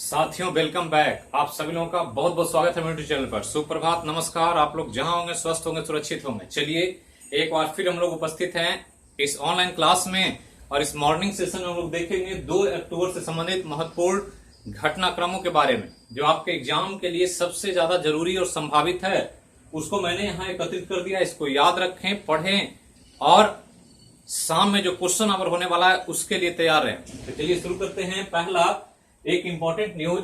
साथियों welcome back. आप सभी लोगों का बहुत बहुत स्वागत है मेरे यूट्यूब चैनल पर। सुप्रभात, नमस्कार। आप लोग जहां होंगे स्वस्थ होंगे, सुरक्षित होंगे। चलिए एक बार फिर हम लोग उपस्थित हैं इस ऑनलाइन क्लास में और इस मॉर्निंग सेशन में हम लोग देखेंगे 2 अक्टूबर से संबंधित महत्वपूर्ण घटनाक्रमों के बारे में जो आपके एग्जाम के लिए सबसे ज्यादा जरूरी और संभावित है। उसको मैंने यहाँ एकत्रित कर दिया। इसको याद रखें, पढ़ें और शाम में जो क्वेश्चन आवर होने वाला है उसके लिए तैयार रहें। तो चलिए शुरू करते हैं। पहला एक इंपॉर्टेंट न्यूज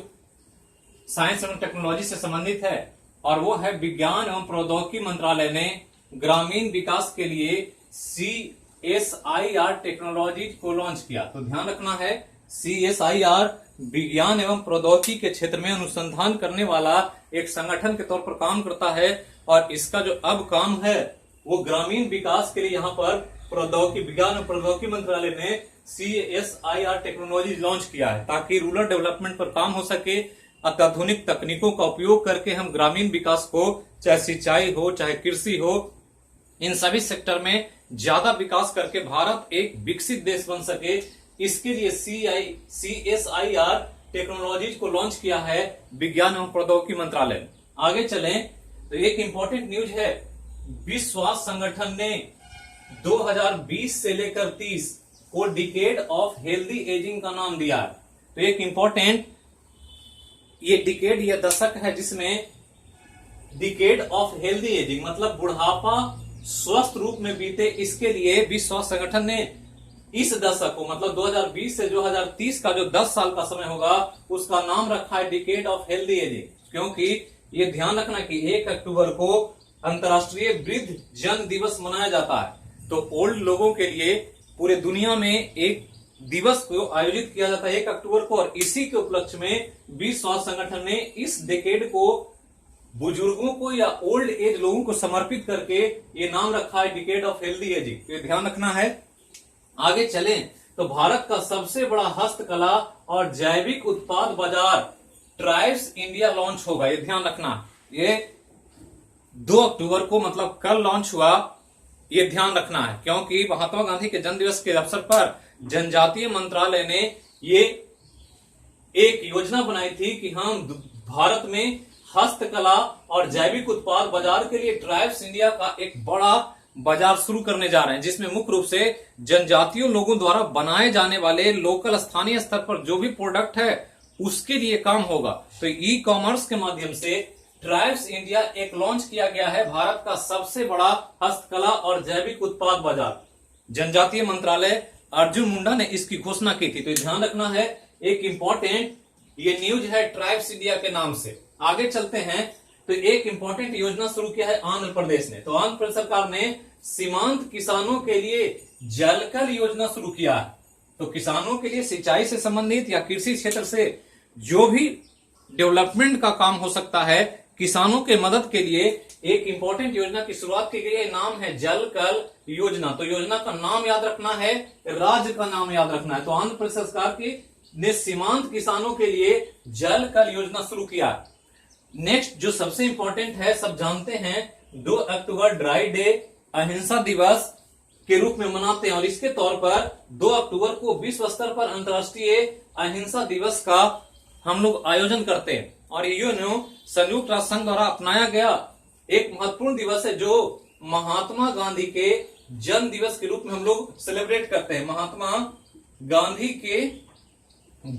साइंस एवं टेक्नोलॉजी से संबंधित है और वो है विज्ञान एवं प्रौद्योगिकी मंत्रालय ने ग्रामीण विकास के लिए CSIR टेक्नोलॉजी को लॉन्च किया। तो ध्यान रखना है, CSIR विज्ञान एवं प्रौद्योगिकी के क्षेत्र में अनुसंधान करने वाला एक संगठन के तौर पर काम करता है और इसका जो अब काम है वो ग्रामीण विकास के लिए यहाँ पर प्रौद्योगिकी विज्ञान और प्रौद्योगिकी मंत्रालय ने CSIR टेक्नोलॉजी लॉन्च किया है ताकि रूरल डेवलपमेंट पर काम हो सके। अत्याधुनिक तकनीकों का उपयोग करके हम ग्रामीण विकास को, चाहे सिंचाई हो चाहे कृषि हो, इन सभी सेक्टर में ज्यादा विकास करके भारत एक विकसित देश बन सके, इसके लिए CSIR टेक्नोलॉजी को लॉन्च किया है विज्ञान एवं प्रौद्योगिकी मंत्रालय। आगे चलें तो एक इंपॉर्टेंट न्यूज है, विश्व स्वास्थ्य संगठन ने 2020 से लेकर 30 को डिकेड ऑफ हेल्दी एजिंग का नाम दिया है। तो एक इंपॉर्टेंट ये डिकेड, ये दशक है जिसमें डिकेड ऑफ हेल्दी एजिंग मतलब बुढ़ापा स्वस्थ रूप में बीते, इसके लिए विश्व स्वास्थ्य संगठन ने इस दशक को मतलब 2020 से 2030 का जो 10 साल का समय होगा उसका नाम रखा है डिकेड ऑफ हेल्दी एजिंग। क्योंकि ये ध्यान रखना कि 1 अक्टूबर को अंतर्राष्ट्रीय वृद्ध जन दिवस मनाया जाता है। तो ओल्ड लोगों के लिए पूरे दुनिया में एक दिवस को आयोजित किया जाता है 1 अक्टूबर को, और इसी के उपलक्ष्य में विश्व स्वास्थ्य संगठन ने इस डेकेड को बुजुर्गों को या ओल्ड एज लोगों को समर्पित करके ये नाम रखा है डिकेड ऑफ हेल्दी एजिंग। तो ये ध्यान रखना है। आगे चलें तो भारत का सबसे बड़ा हस्तकला और जैविक उत्पाद बाजार ट्राइब्स इंडिया लॉन्च होगा। ये ध्यान रखना, ये 2 अक्टूबर को मतलब कल लॉन्च हुआ। ये ध्यान रखना है क्योंकि महात्मा गांधी के जन्म दिवस के अवसर पर जनजातीय मंत्रालय ने ये एक योजना बनाई थी कि हम भारत में हस्तकला और जैविक उत्पाद बाजार के लिए ट्राइब्स इंडिया का एक बड़ा बाजार शुरू करने जा रहे हैं, जिसमें मुख्य रूप से जनजातीय लोगों द्वारा बनाए जाने वाले लोकल स्थानीय स्तर पर जो भी प्रोडक्ट है उसके लिए काम होगा। तो ई कॉमर्स के माध्यम से ट्राइब्स इंडिया एक लॉन्च किया गया है, भारत का सबसे बड़ा हस्तकला और जैविक उत्पाद बाजार। जनजातीय मंत्रालय अर्जुन मुंडा ने इसकी घोषणा की थी। तो ध्यान रखना है, एक इंपॉर्टेंट ये न्यूज है ट्राइब्स इंडिया के नाम से। आगे चलते हैं तो एक इंपॉर्टेंट योजना शुरू किया है आंध्र प्रदेश ने। तो आंध्र प्रदेश सरकार ने सीमांत किसानों के लिए जलकल योजना शुरू किया है। तो किसानों के लिए सिंचाई से संबंधित या कृषि क्षेत्र से जो भी डेवलपमेंट का काम हो सकता है, किसानों के मदद के लिए एक इंपॉर्टेंट योजना की शुरुआत की गई है। नाम है जल कल योजना। तो योजना का नाम याद रखना है, राज्य का नाम याद रखना है। तो आंध्र प्रदेश सरकार की ने सीमांत किसानों के लिए जल कल योजना शुरू किया। नेक्स्ट जो सबसे इंपॉर्टेंट है, सब जानते हैं, 2 अक्टूबर ड्राई डे अहिंसा दिवस के रूप में मनाते हैं और इसके तौर पर 2 अक्टूबर को विश्व स्तर पर अंतर्राष्ट्रीय अहिंसा दिवस का हम लोग आयोजन करते हैं। और यूएनओ संयुक्त राष्ट्र संघ द्वारा अपनाया गया एक महत्वपूर्ण दिवस है जो महात्मा गांधी के जन्म दिवस के रूप में हम लोग सेलिब्रेट करते हैं। महात्मा गांधी के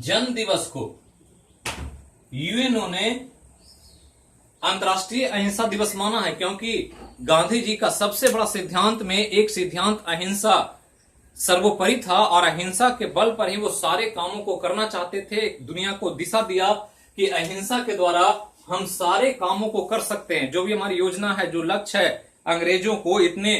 जन्म दिवस को यूएनओ ने अंतर्राष्ट्रीय अहिंसा दिवस माना है क्योंकि गांधी जी का सबसे बड़ा सिद्धांत में एक सिद्धांत अहिंसा सर्वोपरि था और अहिंसा के बल पर ही वो सारे कामों को करना चाहते थे। दुनिया को दिशा दिया कि अहिंसा के द्वारा हम सारे कामों को कर सकते हैं। जो भी हमारी योजना है, जो लक्ष्य है, अंग्रेजों को इतने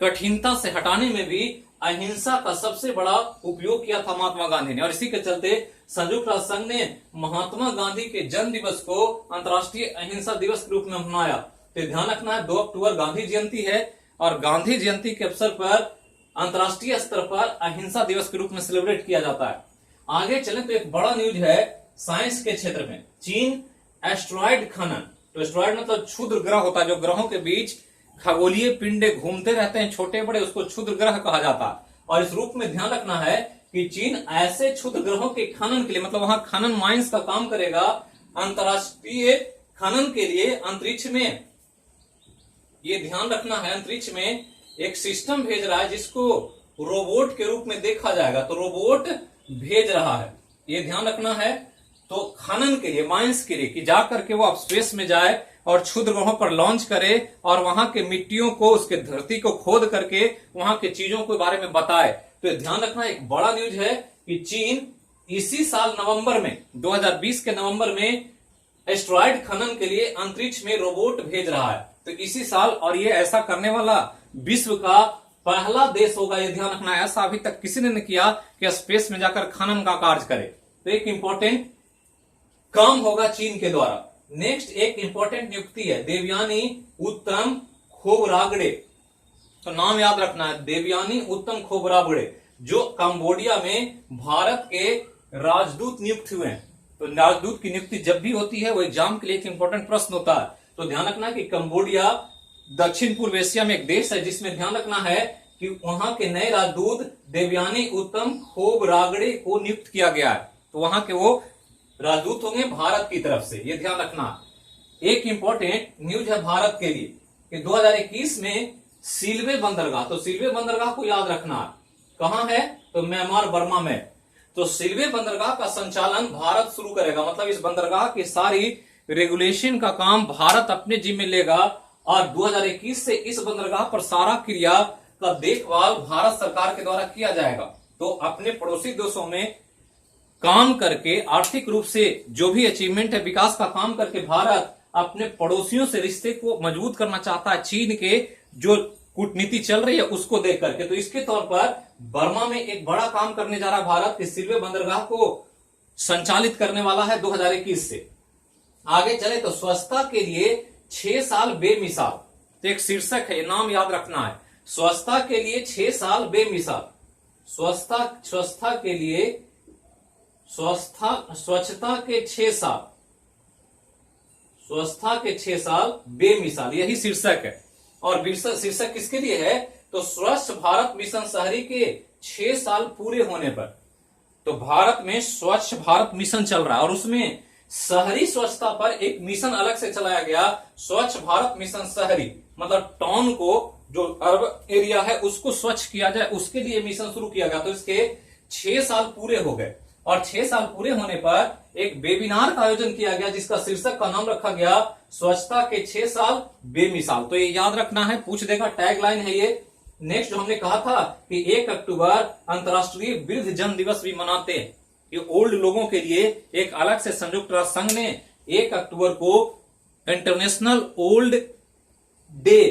कठिनता से हटाने में भी अहिंसा का सबसे बड़ा उपयोग किया था महात्मा गांधी ने। और इसी के चलते संयुक्त राष्ट्र संघ ने महात्मा गांधी के जन्म दिवस को अंतर्राष्ट्रीय अहिंसा दिवस के रूप में मनाया। तो ध्यान रखना है, 2 अक्टूबर गांधी जयंती है और गांधी जयंती के अवसर पर अंतर्राष्ट्रीय स्तर पर अहिंसा दिवस के रूप में सेलिब्रेट किया जाता है। आगे चले तो एक बड़ा न्यूज है साइंस के क्षेत्र में, चीन एस्ट्रॉयड खनन। तो एस्ट्रॉयड मतलब क्षुद्र ग्रह होता है, जो ग्रहों के बीच खगोलीय पिंडे घूमते रहते हैं छोटे बड़े, उसको क्षुद्र ग्रह कहा जाता है। और इस रूप में ध्यान रखना है कि चीन ऐसे क्षुद्र ग्रहों के खनन के लिए, मतलब वहां खनन माइंस का काम करेगा, अंतरराष्ट्रीय खनन के लिए अंतरिक्ष में, ये ध्यान रखना है, अंतरिक्ष में एक सिस्टम भेज रहा है जिसको रोबोट के रूप में देखा जाएगा। तो रोबोट भेज रहा है, ये ध्यान रखना है। तो खनन के लिए, माइंस के लिए, कि जाकर के वो अब स्पेस में जाए और क्षुद्र ग्रहों पर लॉन्च करे और वहां के मिट्टियों को, उसके धरती को खोद करके वहां के चीजों के बारे में बताए। तो ध्यान रखना, एक बड़ा न्यूज है कि चीन इसी साल नवंबर में, 2020 के नवंबर में एस्ट्रॉयड खनन के लिए अंतरिक्ष में रोबोट भेज रहा है। तो इसी साल, और ये ऐसा करने वाला विश्व का पहला देश होगा, ये ध्यान रखना है। ऐसा अभी तक किसी ने नहीं किया कि स्पेस में जाकर खनन का कार्य करे। तो एक इंपॉर्टेंट काम होगा चीन के द्वारा। नेक्स्ट एक इंपॉर्टेंट नियुक्ति है, देवयानी उत्तम खोबरागड़े। तो नाम याद रखना है, देवयानी उत्तम खोबरागड़े, जो कंबोडिया में भारत के राजदूत नियुक्त हुए हैं। तो राजदूत की नियुक्ति जब भी होती है वो एग्जाम के लिए एक इंपॉर्टेंट प्रश्न होता है। तो ध्यान रखना कि कंबोडिया दक्षिण पूर्व एशिया में एक देश है जिसमें ध्यान रखना है कि वहां के नए राजदूत देवयानी उत्तम खोबरागड़े को नियुक्त किया गया है। तो वहां के वो राजदूत होंगे भारत की तरफ से, ये ध्यान रखना। एक इंपॉर्टेंट न्यूज है भारत के लिए कि 2021 में सिलवे बंदरगाह, तो सिलवे बंदरगाह को याद रखना, कहां है, तो म्यांमार बर्मा में। तो सिलवे बंदरगाह का संचालन भारत शुरू करेगा, मतलब इस बंदरगाह की सारी रेगुलेशन का काम भारत अपने जिम्मे लेगा और 2021 से इस बंदरगाह पर सारा क्रिया का देखभाल भारत सरकार के द्वारा किया जाएगा। तो अपने पड़ोसी देशों में काम करके, आर्थिक रूप से जो भी अचीवमेंट है, विकास का काम करके भारत अपने पड़ोसियों से रिश्ते को मजबूत करना चाहता है। चीन के जो कूटनीति चल रही है उसको देख करके, तो इसके तौर पर बर्मा में एक बड़ा काम करने जा रहा है भारत, कि सिलवे बंदरगाह को संचालित करने वाला है 2021 से। आगे चले तो स्वच्छता के लिए 6 साल बेमिसाल, तो एक शीर्षक है, नाम याद रखना है, स्वच्छता के लिए 6 साल बेमिसाल। स्वच्छता के लिए स्वच्छता के 6 साल, स्वच्छता के 6 साल बेमिसाल, यही शीर्षक है। और शीर्षक किसके लिए है, तो स्वच्छ भारत मिशन शहरी के 6 साल पूरे होने पर। तो भारत में स्वच्छ भारत मिशन चल रहा है और उसमें शहरी स्वच्छता पर एक मिशन अलग से चलाया गया, स्वच्छ भारत मिशन शहरी, मतलब टाउन को, जो अर्बन एरिया है उसको स्वच्छ किया जाए, उसके लिए मिशन शुरू किया गया। तो इसके 6 साल पूरे हो गए और 6 साल पूरे होने पर एक वेबिनार का आयोजन किया गया जिसका शीर्षक का नाम रखा गया स्वच्छता के 6 साल बेमिसाल। तो ये याद रखना है, पूछ देगा, टैग लाइन है ये। नेक्स्ट हमने कहा था कि 1 अक्टूबर अंतर्राष्ट्रीय वृद्ध जन दिवस भी मनाते हैं। ये ओल्ड लोगों के लिए एक अलग से संयुक्त राष्ट्र संघ ने 1 अक्टूबर को इंटरनेशनल ओल्ड डे,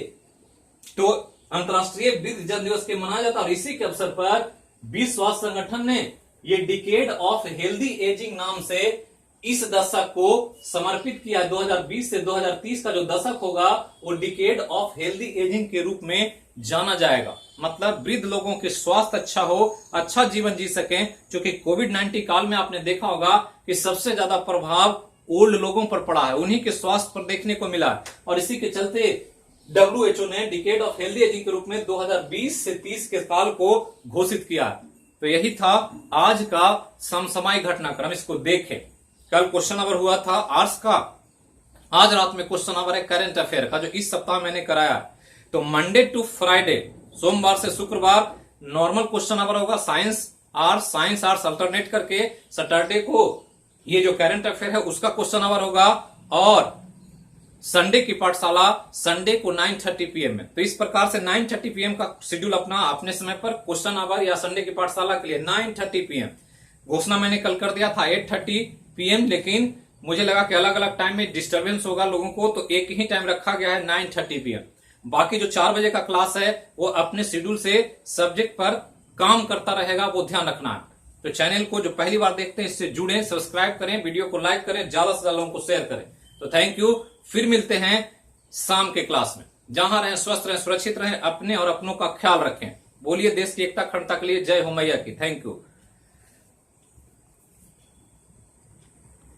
तो अंतर्राष्ट्रीय वृद्ध जन दिवस के मनाया जाता है। और इसी के अवसर पर विश्व स्वास्थ्य संगठन ने ये डिकेड ऑफ हेल्दी एजिंग नाम से इस दशक को समर्पित किया। 2020 से 2030 का जो दशक होगा वो डिकेड ऑफ हेल्दी एजिंग के रूप में जाना जाएगा। मतलब वृद्ध लोगों के स्वास्थ्य अच्छा हो, अच्छा जीवन जी सकें, क्योंकि कोविड-19 काल में आपने देखा होगा कि सबसे ज्यादा प्रभाव ओल्ड लोगों पर पड़ा है, उन्हीं के स्वास्थ्य पर देखने को मिला। और इसी के चलते WHO ने डिकेड ऑफ हेल्दी एजिंग के रूप में 2020 से 30 के साल को घोषित किया। तो यही था आज का समसामयिक घटनाक्रम, इसको देखें। कल क्वेश्चन नंबर हुआ था आर्ट्स का, आज रात में क्वेश्चन नंबर है करंट अफेयर का, जो इस सप्ताह मैंने कराया। तो मंडे टू फ्राइडे, सोमवार से शुक्रवार नॉर्मल क्वेश्चन नंबर होगा साइंस आर्ट्स अल्टरनेट करके। सैटरडे को ये जो करंट अफेयर है उसका क्वेश्चन नंबर होगा और संडे की पाठशाला संडे को 9:30 PM में। तो इस प्रकार से 9:30 PM का शेड्यूल अपना अपने समय पर क्वेश्चन नंबर या संडे की पाठशाला के लिए 9:30 PM। घोषणा मैंने कल कर दिया था 8:30 PM, लेकिन मुझे लगा कि अलग अलग टाइम में डिस्टरबेंस होगा लोगों को, तो एक ही टाइम रखा गया है 9:30 PM। बाकी जो 4 बजे का क्लास है वो अपने शेड्यूल से सब्जेक्ट पर काम करता रहेगा, वो ध्यान रखना है। तो चैनल को जो पहली बार देखते हैं इससे जुड़े, सब्सक्राइब करें, वीडियो को लाइक करें, ज्यादा से ज्यादा लोगों को शेयर करें। तो थैंक यू, फिर मिलते हैं शाम के क्लास में। जहां रहें स्वस्थ रहें, सुरक्षित रहें, अपने और अपनों का ख्याल रखें। बोलिए देश की एकता अखंडता के लिए जय हो मैया की। Thank you.